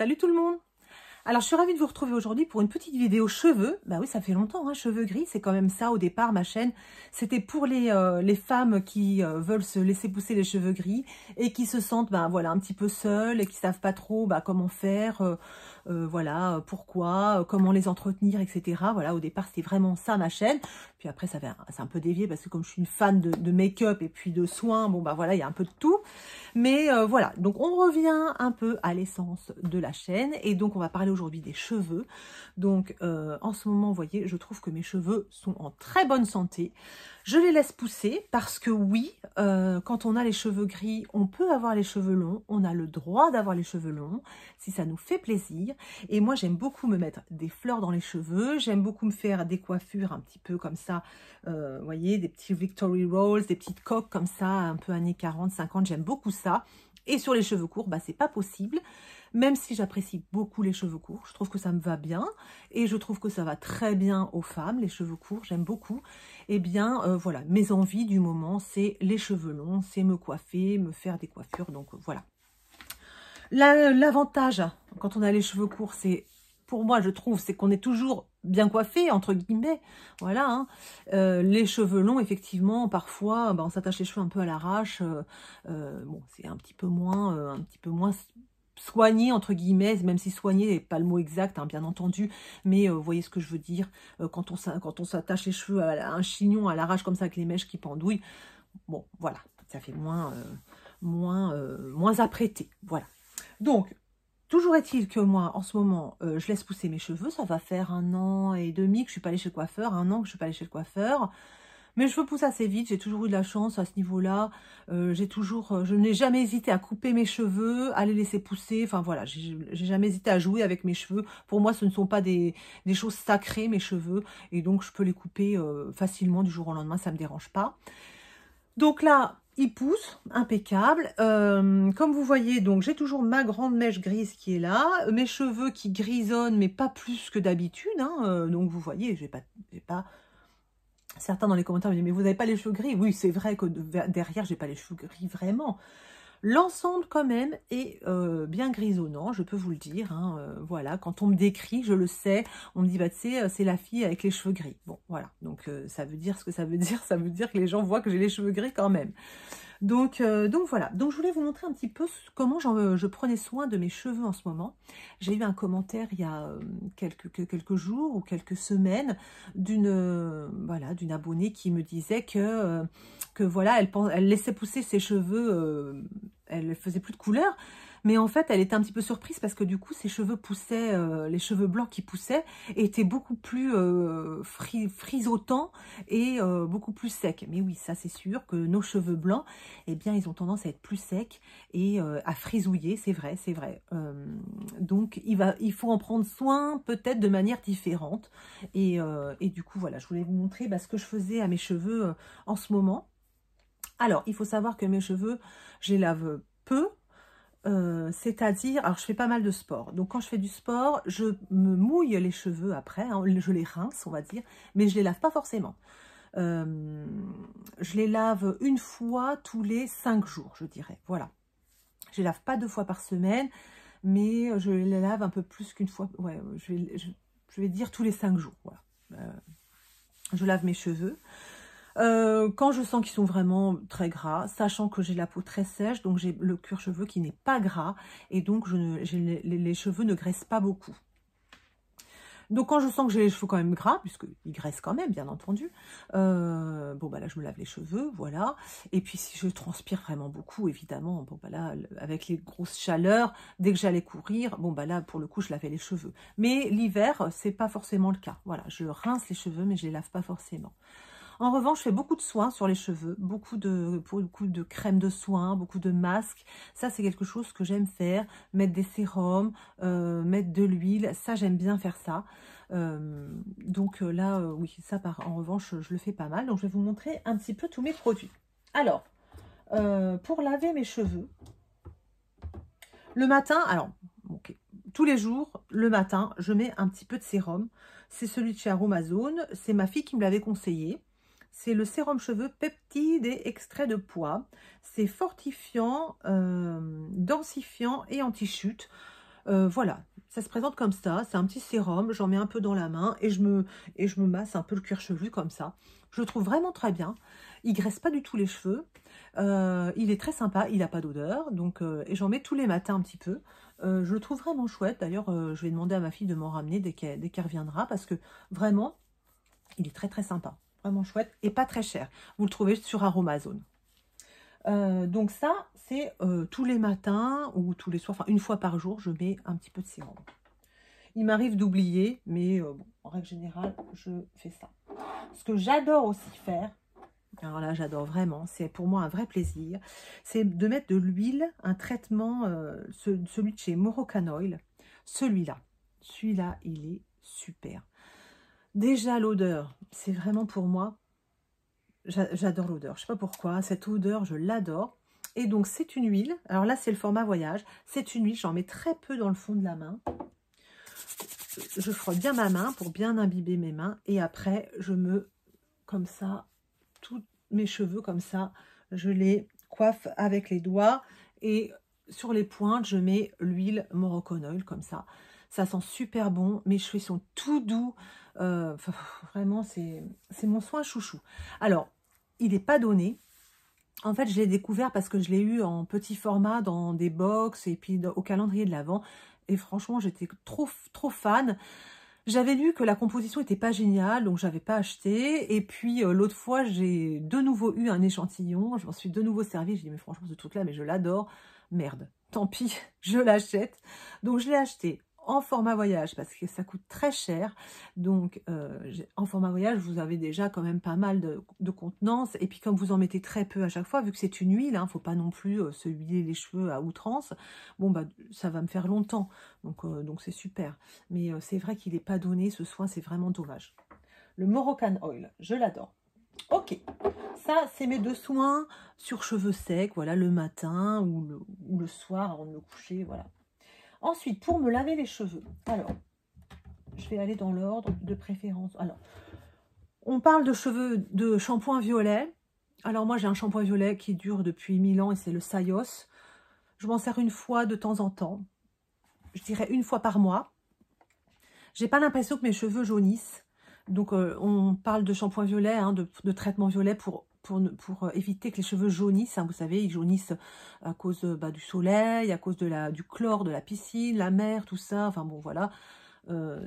Salut tout le monde! Alors je suis ravie de vous retrouver aujourd'hui pour une petite vidéo cheveux. Bah oui, ça fait longtemps, hein, cheveux gris, c'est quand même ça au départ ma chaîne. C'était pour les femmes qui veulent se laisser pousser les cheveux gris et qui se sentent voilà, un petit peu seules et qui savent pas trop comment faire, voilà, pourquoi, comment les entretenir, etc. Voilà, au départ c'était vraiment ça ma chaîne. Puis après c'est un peu dévié parce que comme je suis une fan de make-up et puis de soins, bon voilà, il y a un peu de tout. Mais voilà, donc on revient un peu à l'essence de la chaîne et donc on va parler aujourd'hui des cheveux. Donc en ce moment, vous voyez, je trouve que mes cheveux sont en très bonne santé. Je les laisse pousser parce que oui, quand on a les cheveux gris, on peut avoir les cheveux longs, on a le droit d'avoir les cheveux longs, si ça nous fait plaisir. Et moi, j'aime beaucoup me mettre des fleurs dans les cheveux, j'aime beaucoup me faire des coiffures un petit peu comme ça, vous voyez, des petits Victory Rolls, des petites coques comme ça, un peu années 40, 50, j'aime beaucoup ça. Et sur les cheveux courts, c'est pas possible. Même si j'apprécie beaucoup les cheveux courts, je trouve que ça me va bien. Et je trouve que ça va très bien aux femmes, les cheveux courts, j'aime beaucoup. Eh bien, voilà, mes envies du moment, c'est les cheveux longs, c'est me coiffer, me faire des coiffures, donc voilà. L'avantage, quand on a les cheveux courts, c'est, pour moi, je trouve, c'est qu'on est toujours bien coiffé, entre guillemets, voilà. Hein. Les cheveux longs, effectivement, parfois, on s'attache les cheveux un peu à l'arrache. Bon, c'est un petit peu moins soigné, entre guillemets, même si soigné n'est pas le mot exact, hein, bien entendu, mais vous voyez ce que je veux dire, quand on s'attache les cheveux à un chignon, à l'arrache, comme ça, avec les mèches qui pendouillent, bon, voilà, ça fait moins apprêté, voilà. Donc, toujours est-il que moi, en ce moment, je laisse pousser mes cheveux. Ça va faire 1 an et demi que je suis pas allée chez le coiffeur, 1 an que je suis pas allée chez le coiffeur. Mes cheveux poussent assez vite, j'ai toujours eu de la chance à ce niveau-là. Je n'ai jamais hésité à couper mes cheveux, à les laisser pousser. Enfin voilà, j'ai jamais hésité à jouer avec mes cheveux. Pour moi, ce ne sont pas des choses sacrées, mes cheveux. Et donc, je peux les couper facilement du jour au lendemain, ça ne me dérange pas. Donc là, il pousse, impeccable. Comme vous voyez, donc j'ai toujours ma grande mèche grise qui est là. Mes cheveux qui grisonnent, mais pas plus que d'habitude. Hein, donc vous voyez, j'ai pas... Certains dans les commentaires me disent, mais vous n'avez pas les cheveux gris? Oui, c'est vrai que derrière, j'ai pas les cheveux gris, vraiment. L'ensemble, quand même, est bien grisonnant, je peux vous le dire. Hein, voilà, quand on me décrit, je le sais. On me dit, tu sais, c'est la fille avec les cheveux gris. Bon, voilà. Donc, ça veut dire ce que ça veut dire. Ça veut dire que les gens voient que j'ai les cheveux gris quand même. Donc voilà. Donc, je voulais vous montrer un petit peu comment je prenais soin de mes cheveux en ce moment. J'ai eu un commentaire il y a quelques jours ou quelques semaines d'une abonnée qui me disait que voilà, elle laissait pousser ses cheveux, elle faisait plus de couleur, mais en fait elle était un petit peu surprise parce que du coup ses cheveux poussaient, les cheveux blancs qui poussaient étaient beaucoup plus frisotants et beaucoup plus secs. Mais oui, ça c'est sûr que nos cheveux blancs, eh bien ils ont tendance à être plus secs et à frisouiller, c'est vrai, c'est vrai. Donc il faut en prendre soin peut-être de manière différente et du coup voilà, je voulais vous montrer ce que je faisais à mes cheveux en ce moment. Alors, il faut savoir que mes cheveux, je les lave peu, c'est-à-dire, alors je fais pas mal de sport. Donc, quand je fais du sport, je me mouille les cheveux après, hein, je les rince, on va dire, mais je les lave pas forcément. Je les lave une fois tous les 5 jours, je dirais, voilà. Je les lave pas 2 fois par semaine, mais je les lave un peu plus qu'une fois, ouais, je vais dire tous les 5 jours, voilà. Je lave mes cheveux. Quand je sens qu'ils sont vraiment très gras, sachant que j'ai la peau très sèche, donc j'ai le cuir chevelu qui n'est pas gras, et donc les cheveux ne graissent pas beaucoup. Donc quand je sens que j'ai les cheveux quand même gras, puisqu'ils graissent quand même, bien entendu, là je me lave les cheveux, voilà. Et puis si je transpire vraiment beaucoup, évidemment, là, avec les grosses chaleurs, dès que j'allais courir, là pour le coup je lavais les cheveux. Mais l'hiver, c'est pas forcément le cas. Voilà, je rince les cheveux, mais je les lave pas forcément. En revanche, je fais beaucoup de soins sur les cheveux, beaucoup de crème de soins, beaucoup de masques. Ça, c'est quelque chose que j'aime faire. Mettre des sérums, mettre de l'huile, ça, j'aime bien faire ça. Oui, ça, en revanche, je le fais pas mal. Donc, je vais vous montrer un petit peu tous mes produits. Alors, pour laver mes cheveux, le matin, tous les jours, le matin, je mets un petit peu de sérum. C'est celui de chez Aromazone. C'est ma fille qui me l'avait conseillé. C'est le sérum cheveux peptide et extrait de pois. C'est fortifiant, densifiant et anti-chute. Voilà, ça se présente comme ça. C'est un petit sérum, j'en mets un peu dans la main et je me masse un peu le cuir chevelu comme ça. Je le trouve vraiment très bien. Il graisse pas du tout les cheveux. Il est très sympa, il n'a pas d'odeur. Donc, et j'en mets tous les matins un petit peu. Je le trouve vraiment chouette. D'ailleurs, je vais demander à ma fille de m'en ramener dès qu'elle reviendra parce que vraiment, il est très très sympa. Vraiment chouette et pas très cher. Vous le trouvez sur Aromazone. Donc ça, c'est tous les matins ou tous les soirs, enfin une fois par jour, je mets un petit peu de sérum. Il m'arrive d'oublier, mais bon, en règle générale, je fais ça. Ce que j'adore aussi faire, alors là j'adore vraiment, c'est pour moi un vrai plaisir, c'est de mettre de l'huile, un traitement, celui de chez Moroccan Oil, celui-là, il est super. Déjà l'odeur, c'est vraiment pour moi, j'adore l'odeur, je sais pas pourquoi, cette odeur, je l'adore. Et donc c'est une huile, alors là c'est le format voyage, c'est une huile, j'en mets très peu dans le fond de la main. Je frotte bien ma main pour bien imbiber mes mains et après je me, comme ça, tous mes cheveux comme ça, je les coiffe avec les doigts et sur les pointes je mets l'huile Moroccan Oil comme ça. Ça sent super bon, mes cheveux sont tout doux, vraiment c'est mon soin chouchou. Alors, il n'est pas donné. En fait, je l'ai découvert parce que je l'ai eu en petit format dans des box et puis au calendrier de l'Avent. Et franchement, j'étais trop fan. J'avais lu que la composition n'était pas géniale, donc j'avais pas acheté. Et puis l'autre fois, j'ai de nouveau eu un échantillon. Je m'en suis de nouveau servi. J'ai dit, mais franchement, ce truc-là, mais je l'adore. Merde, tant pis, je l'achète. Donc je l'ai acheté en format voyage parce que ça coûte très cher. Donc en format voyage, vous avez déjà quand même pas mal de contenance. Et puis comme vous en mettez très peu à chaque fois, vu que c'est une huile, hein, faut pas non plus se huiler les cheveux à outrance. Bon bah ça va me faire longtemps, donc c'est super. Mais c'est vrai qu'il n'est pas donné ce soin, c'est vraiment dommage. Le Moroccan Oil, je l'adore. Ok, ça c'est mes deux soins sur cheveux secs, voilà, le matin ou le soir avant de me coucher, voilà. Ensuite, pour me laver les cheveux, alors, je vais aller dans l'ordre de préférence. Alors, on parle de cheveux, de shampoing violet. Alors moi, j'ai un shampoing violet qui dure depuis 1000 ans et c'est le Sayos. Je m'en sers une fois de temps en temps. Je dirais une fois par mois. J'ai pas l'impression que mes cheveux jaunissent. Donc, on parle de shampoing violet, hein, de traitement violet pour éviter que les cheveux jaunissent. Hein, vous savez, ils jaunissent à cause du soleil, à cause du chlore de la piscine, la mer, tout ça. Enfin bon, voilà.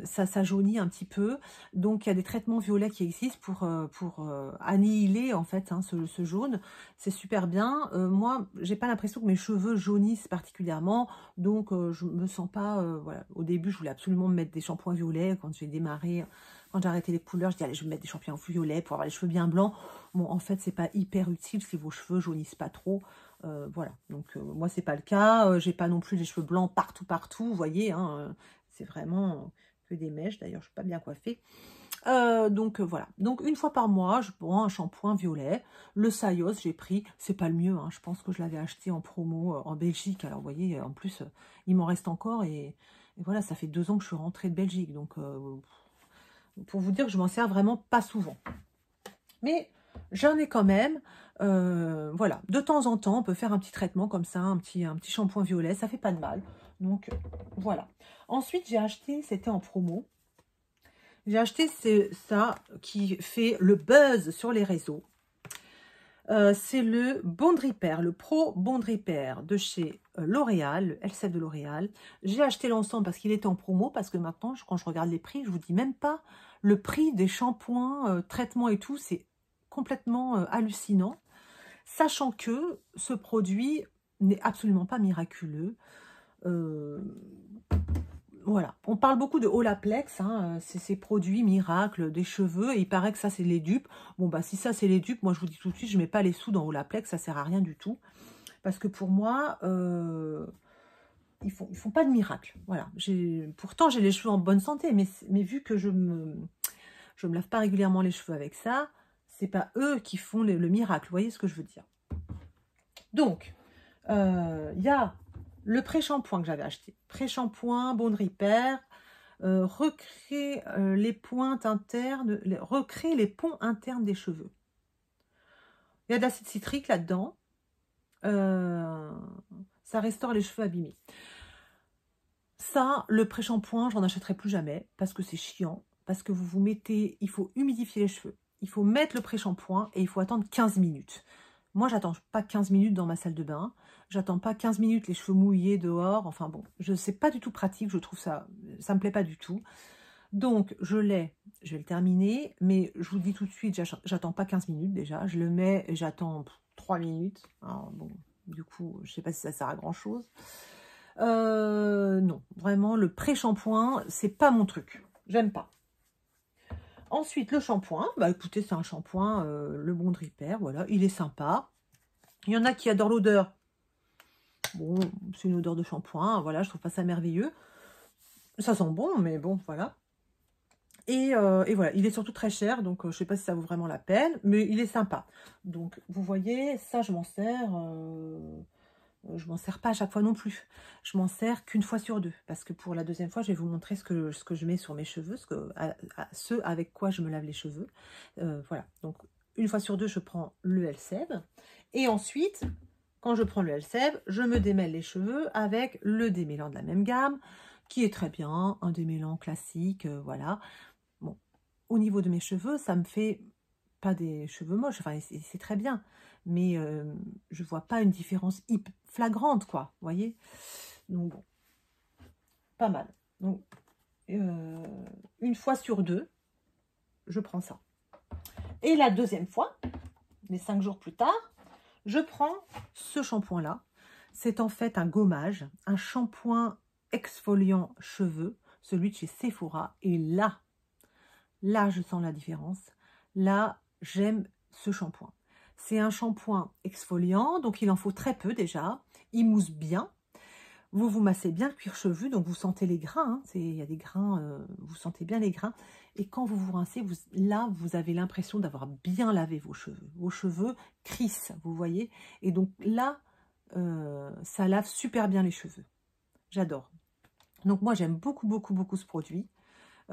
Ça jaunit un petit peu. Donc, il y a des traitements violets qui existent pour annihiler, en fait, hein, ce jaune. C'est super bien. Moi, j'ai pas l'impression que mes cheveux jaunissent particulièrement. Donc, je me sens pas... voilà. Au début, je voulais absolument me mettre des shampoings violets. Quand j'ai démarré, quand j'ai arrêté les couleurs, je dis, allez, je vais me mettre des shampoings violets pour avoir les cheveux bien blancs. Bon, en fait, c'est pas hyper utile si vos cheveux jaunissent pas trop. Voilà. Donc, moi, c'est pas le cas. J'ai pas non plus les cheveux blancs partout, vous voyez, hein, c'est vraiment que des mèches. D'ailleurs, je ne suis pas bien coiffée. Donc voilà. Donc une fois par mois, je prends un shampoing violet. Le Sayos, j'ai pris. C'est pas le mieux. Hein. Je pense que je l'avais acheté en promo en Belgique. Alors vous voyez, en plus, il m'en reste encore. Et voilà, ça fait 2 ans que je suis rentrée de Belgique. Donc pour vous dire que je m'en sers vraiment pas souvent. Mais j'en ai quand même. Voilà, de temps en temps, on peut faire un petit traitement comme ça, un petit shampoing violet, ça fait pas de mal. Donc voilà. Ensuite, j'ai acheté, c'était en promo. J'ai acheté ça qui fait le buzz sur les réseaux. C'est le Bond Repair, le Pro Bond Repair de chez L'Oréal, le LCF de L'Oréal. J'ai acheté l'ensemble parce qu'il était en promo, parce que maintenant, quand je regarde les prix, je vous dis même pas le prix des shampoings, traitements et tout, c'est complètement hallucinant. Sachant que ce produit n'est absolument pas miraculeux. Voilà, on parle beaucoup de Olaplex, hein, c'est ces produits miracles des cheveux, et il paraît que ça c'est les dupes. Bon bah si ça c'est les dupes, moi je vous dis tout de suite, je mets pas les sous dans Olaplex, ça sert à rien du tout. Parce que pour moi, ils font pas de miracle. Voilà, pourtant j'ai les cheveux en bonne santé, mais vu que je me lave pas régulièrement les cheveux avec ça, c'est pas eux qui font le miracle, vous voyez ce que je veux dire. Donc, il y a le pré-shampoing que j'avais acheté. Pré-shampoing, Bond Repair, recréer les pointes internes, recréer les ponts internes des cheveux. Il y a de l'acide citrique là-dedans. Ça restaure les cheveux abîmés. ça, le pré-shampoing, j'en achèterai plus jamais parce que c'est chiant. Parce que vous vous mettez, il faut humidifier les cheveux. Il faut mettre le pré-shampoing et il faut attendre 15 minutes. Moi, j'attends pas 15 minutes dans ma salle de bain. J'attends pas 15 minutes les cheveux mouillés dehors. Enfin bon, je sais pas du tout pratique. Je trouve ça me plaît pas du tout. Donc, je vais le terminer. Mais je vous dis tout de suite, j'attends pas 15 minutes déjà. Je le mets et j'attends 3 minutes. Alors, bon, du coup, je sais pas si ça sert à grand chose. Non, vraiment, le pré-shampoing, c'est pas mon truc. J'aime pas. Ensuite, le shampoing. Bah écoutez, c'est un shampoing, le Bon Repair, voilà, il est sympa. Il y en a qui adorent l'odeur. Bon, c'est une odeur de shampoing, voilà, je trouve pas ça merveilleux. Ça sent bon, mais bon, voilà. Et voilà, il est surtout très cher, donc je sais pas si ça vaut vraiment la peine, mais il est sympa. Donc, vous voyez, ça, je m'en sers... je m'en sers pas à chaque fois non plus. Je m'en sers qu'une fois sur 2. Parce que pour la deuxième fois, je vais vous montrer ce que je mets sur mes cheveux. Ce avec quoi je me lave les cheveux. Voilà. Donc, une fois sur 2, je prends le Elseve. Et ensuite, quand je prends le Elseve, je me démêle les cheveux avec le démêlant de la même gamme. Qui est très bien. Un démêlant classique. Voilà. Bon. Au niveau de mes cheveux, ça me fait pas des cheveux moches. Enfin, c'est très bien. Mais je vois pas une différence flagrante, quoi, vous voyez. Donc bon, pas mal. Donc, une fois sur 2, je prends ça. Et la deuxième fois, les 5 jours plus tard, je prends ce shampoing-là. C'est en fait un gommage, un shampoing exfoliant cheveux, celui de chez Sephora. Et là, je sens la différence. Là, j'aime ce shampoing. C'est un shampoing exfoliant, donc il en faut très peu déjà. Il mousse bien. Vous vous massez bien le cuir chevelu, donc vous sentez les grains. Hein, il y a des grains, vous sentez bien les grains. Et quand vous vous rincez, là, vous avez l'impression d'avoir bien lavé vos cheveux. Vos cheveux crissent, vous voyez. Et donc là, ça lave super bien les cheveux. J'adore. Donc moi, j'aime beaucoup, beaucoup, beaucoup ce produit.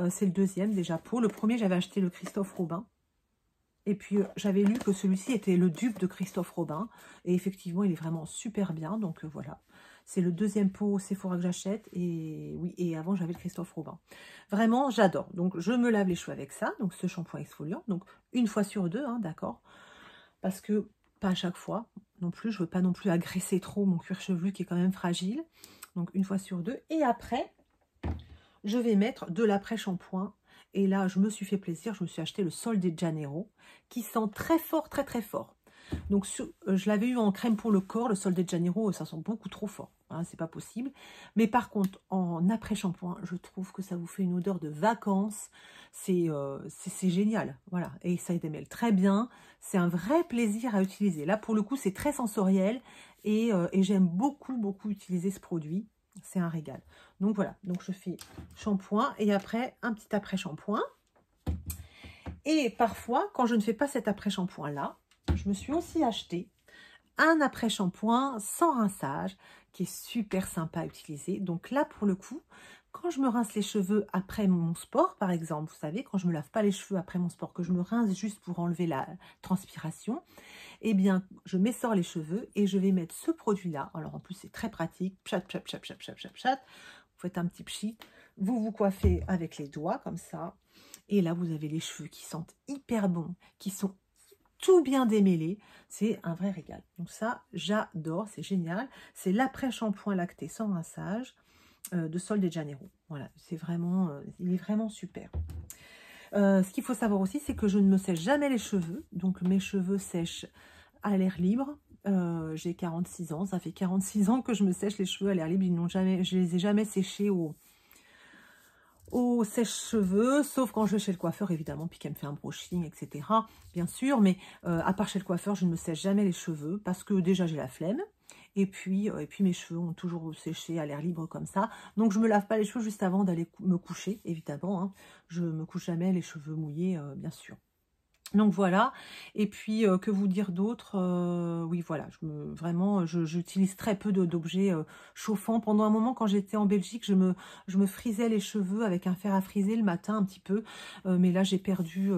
C'est le deuxième déjà pour. Le premier, j'avais acheté le Christophe Robin. Et puis, j'avais lu que celui-ci était le dupe de Christophe Robin. Et effectivement, il est vraiment super bien. Donc, voilà. C'est le deuxième pot Sephora que j'achète. Et oui, et avant, j'avais le Christophe Robin. Vraiment, j'adore. Donc, je me lave les cheveux avec ça. Donc, ce shampoing exfoliant. Donc, une fois sur 2, hein, d'accord. Parce que, pas à chaque fois non plus. Je veux pas non plus agresser trop mon cuir chevelu qui est quand même fragile. Donc, une fois sur 2. Et après, je vais mettre de l'après-shampoing. Et là, je me suis fait plaisir, je me suis acheté le Sol de Janeiro, qui sent très fort, très très fort. Donc, je l'avais eu en crème pour le corps, le Sol de Janeiro, ça sent beaucoup trop fort, hein, c'est pas possible. Mais par contre, en après-shampoing, je trouve que ça vous fait une odeur de vacances, c'est génial, voilà. Et ça démêle très bien, c'est un vrai plaisir à utiliser. Là, pour le coup, c'est très sensoriel et j'aime beaucoup, beaucoup utiliser ce produit. C'est un régal. Donc voilà, donc je fais shampoing et après un petit après-shampoing. Et parfois, quand je ne fais pas cet après-shampoing-là, je me suis aussi acheté un après-shampoing sans rinçage qui est super sympa à utiliser. Donc là, pour le coup, quand je me rince les cheveux après mon sport, par exemple, vous savez, quand je ne me lave pas les cheveux après mon sport, que je me rince juste pour enlever la transpiration, eh bien, je m'essore les cheveux et je vais mettre ce produit-là. Alors, en plus, c'est très pratique. Pchat, pchat, pchat, pchat, pchat, pchat, pchat. Vous faites un petit pchit. Vous vous coiffez avec les doigts, comme ça. Et là, vous avez les cheveux qui sentent hyper bon, qui sont tout bien démêlés. C'est un vrai régal. Donc ça, j'adore. C'est génial. C'est l'après-shampoing lacté sans rinçage de Sol de Janeiro. Voilà, c'est vraiment, il est vraiment super. Ce qu'il faut savoir aussi, c'est que je ne me sèche jamais les cheveux. Donc, mes cheveux sèchent à l'air libre. J'ai 46 ans. Ça fait 46 ans que je me sèche les cheveux à l'air libre. Je les ai jamais séchés au sèche-cheveux, sauf quand je vais chez le coiffeur, évidemment, puis qu'elle me fait un brushing, etc. Bien sûr, mais à part chez le coiffeur, je ne me sèche jamais les cheveux parce que déjà, j'ai la flemme. Et puis mes cheveux ont toujours séché à l'air libre comme ça. Donc, je ne me lave pas les cheveux juste avant d'aller me coucher, évidemment. Hein. Je ne me couche jamais les cheveux mouillés, bien sûr. Donc voilà, et puis que vous dire d'autre, oui voilà, vraiment j'utilise très peu d'objets chauffants. Pendant un moment quand j'étais en Belgique, je me frisais les cheveux avec un fer à friser le matin un petit peu, mais là j'ai perdu,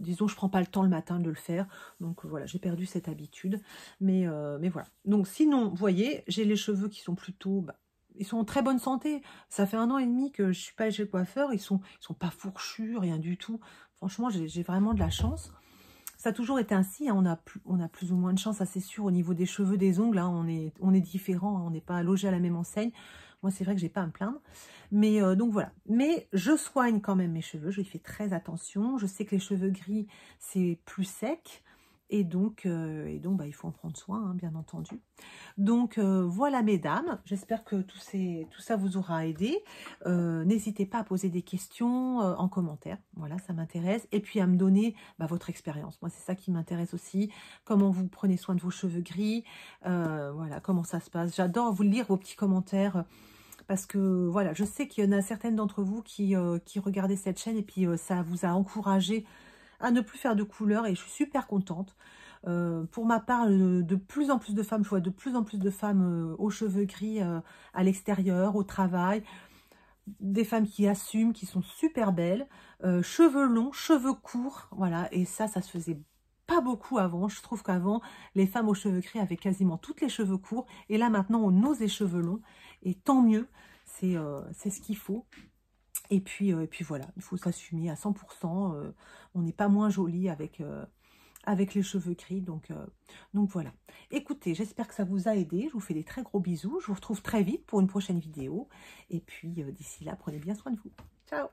disons je prends pas le temps le matin de le faire, donc voilà j'ai perdu cette habitude, mais voilà. Donc sinon vous voyez, j'ai les cheveux qui sont plutôt ils sont en très bonne santé. Ça fait 1 an et demi que je suis pas chez le coiffeur. Ils sont pas fourchus, rien du tout. Franchement, j'ai vraiment de la chance. Ça a toujours été ainsi, hein. On a plus ou moins de chance, ça c'est sûr, au niveau des cheveux, des ongles, hein, on est différents, hein, on n'est pas logé à la même enseigne. Moi, c'est vrai que j'ai pas à me plaindre. Mais donc voilà. Mais je soigne quand même mes cheveux, je fais très attention. Je sais que les cheveux gris, c'est plus sec. Et donc bah, il faut en prendre soin, hein, bien entendu. Donc voilà mesdames, j'espère que tout ça vous aura aidé. N'hésitez pas à poser des questions en commentaire, voilà, ça m'intéresse. Et puis à me donner bah, votre expérience, moi c'est ça qui m'intéresse aussi. Comment vous prenez soin de vos cheveux gris, voilà, comment ça se passe. J'adore vous lire vos petits commentaires. Parce que voilà, je sais qu'il y en a certaines d'entre vous qui regardaient cette chaîne et puis ça vous a encouragé à ne plus faire de couleurs et je suis super contente. Pour ma part, de plus en plus de femmes, je vois de plus en plus de femmes aux cheveux gris à l'extérieur, au travail. Des femmes qui assument, qui sont super belles. Cheveux longs, cheveux courts, voilà. Et ça se faisait pas beaucoup avant. Je trouve qu'avant, les femmes aux cheveux gris avaient quasiment toutes les cheveux courts. Et là, maintenant, on ose les cheveux longs. Et tant mieux, c'est ce qu'il faut. Et puis voilà, il faut s'assumer à 100%. On n'est pas moins joli avec les cheveux gris. Donc voilà. Écoutez, j'espère que ça vous a aidé. Je vous fais des très gros bisous. Je vous retrouve très vite pour une prochaine vidéo. Et puis d'ici là, prenez bien soin de vous. Ciao!